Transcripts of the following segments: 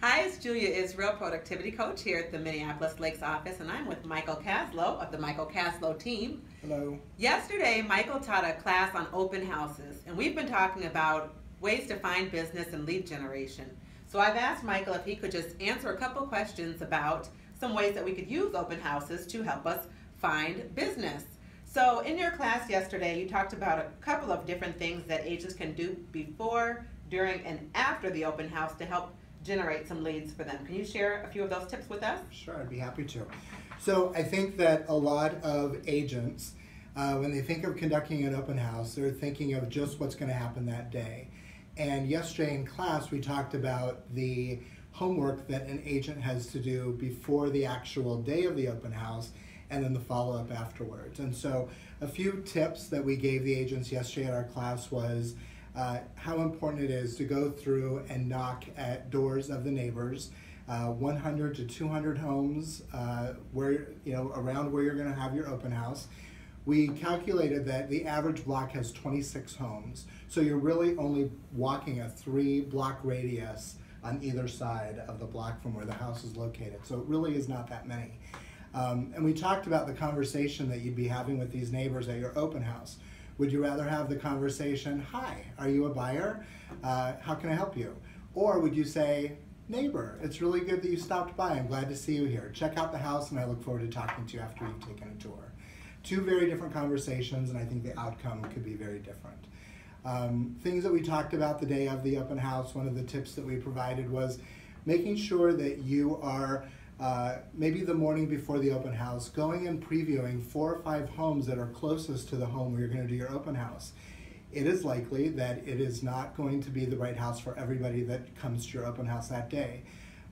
Hi, it's Julia Israel, Productivity Coach here at the Minneapolis Lakes office, and I'm with Michael Kaslow of the Michael Kaslow team. Hello. Yesterday, Michael taught a class on open houses, and we've been talking about ways to find business and lead generation. So I've asked Michael if he could just answer a couple questions about some ways that we could use open houses to help us find business. So in your class yesterday, you talked about a couple of different things that agents can do before, during, and after the open house to help generate some leads for them. Can you share a few of those tips with us? Sure, I'd be happy to. So I think that a lot of agents, when they think of conducting an open house, they're thinking of just what's going to happen that day. And yesterday in class, we talked about the homework that an agent has to do before the actual day of the open house and then the follow-up afterwards. And so a few tips that we gave the agents yesterday at our class was how important it is to go through and knock at doors of the neighbors, 100 to 200 homes where around where you're going to have your open house. We calculated that the average block has 26 homes, so you're really only walking a 3-block radius on either side of the block from where the house is located. So it really is not that many. And we talked about the conversation that you'd be having with these neighbors at your open house. Would you rather have the conversation, hi, are you a buyer? How can I help you? Or would you say, neighbor, it's really good that you stopped by. I'm glad to see you here. Check out the house and I look forward to talking to you after you've taken a tour. Two very different conversations, and I think the outcome could be very different. Things that we talked about the day of the open house, one of the tips that we provided was making sure that you are maybe the morning before the open house, going and previewing 4 or 5 homes that are closest to the home where you're going to do your open house. It is likely that it is not going to be the right house for everybody that comes to your open house that day.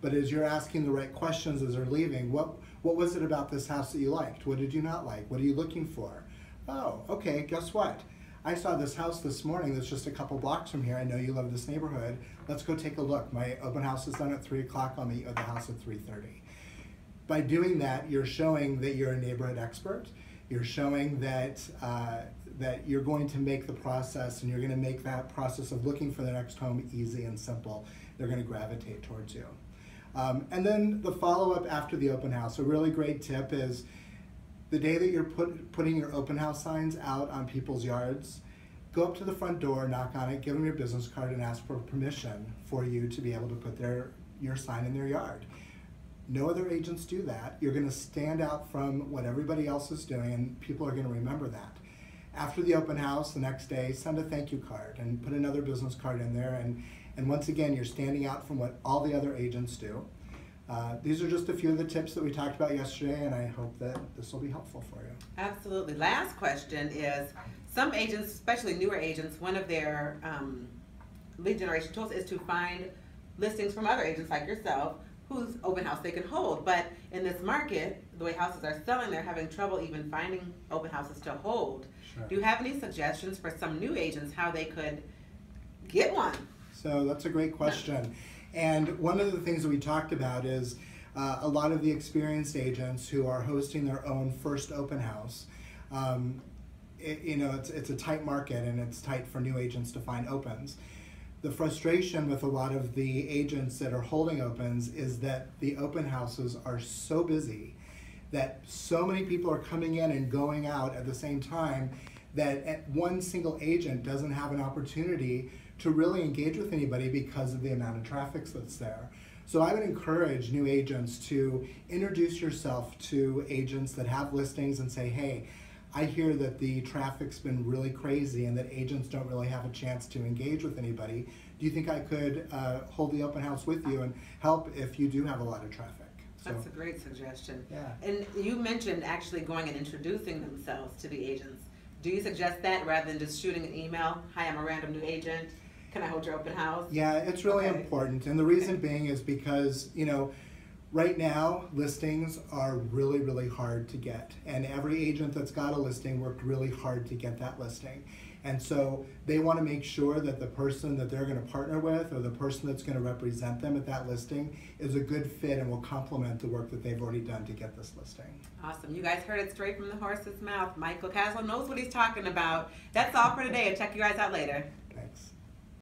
But as you're asking the right questions as they're leaving, what was it about this house that you liked? What did you not like? What are you looking for? Oh, okay, guess what? I saw this house this morning that's just a couple blocks from here. I know you love this neighborhood. Let's go take a look. My open house is done at 3 o'clock. I'll meet you at the house at 3:30. By doing that, you're showing that you're a neighborhood expert. You're showing that that you're going to make the process, and you're going to make that process of looking for the next home easy and simple. They're going to gravitate towards you. And then the follow-up after the open house. A really great tip is the day that you're putting your open house signs out on people's yards, go up to the front door, knock on it, give them your business card, and ask for permission for you to be able to put your sign in their yard. No other agents do that. You're going to stand out from what everybody else is doing, and people are going to remember that. After the open house, the next day, send a thank you card and put another business card in there. And once again, you're standing out from what all the other agents do. These are just a few of the tips that we talked about yesterday, and I hope that this will be helpful for you. Absolutely. Last question is, some agents, especially newer agents, one of their lead generation tools is to find listings from other agents like yourself whose open house they can hold. But in this market, the way houses are selling, they're having trouble even finding open houses to hold. Sure. Do you have any suggestions for some new agents how they could get one? So that's a great question. And one of the things that we talked about is a lot of the experienced agents who are hosting their own first open house. It's a tight market, and it's tight for new agents to find opens. The frustration with a lot of the agents that are holding opens is that the open houses are so busy that so many people are coming in and going out at the same time that one single agent doesn't have an opportunity to really engage with anybody because of the amount of traffic that's there. So I would encourage new agents to introduce yourself to agents that have listings and say, hey, I hear that the traffic's been really crazy and that agents don't really have a chance to engage with anybody. Do you think I could hold the open house with you and help if you do have a lot of traffic? So, that's a great suggestion. Yeah. And you mentioned actually going and introducing themselves to the agents. Do you suggest that rather than just shooting an email? Hi, I'm a random new agent. Can I hold your open house? Yeah, it's really important. And the reason being is because, right now, listings are really, really hard to get. And every agent that's got a listing worked really hard to get that listing. And so they want to make sure that the person that they're going to partner with or the person that's going to represent them at that listing is a good fit and will complement the work that they've already done to get this listing. Awesome. You guys heard it straight from the horse's mouth. Michael Kaslow knows what he's talking about. That's all for today. I'll check you guys out later. Thanks.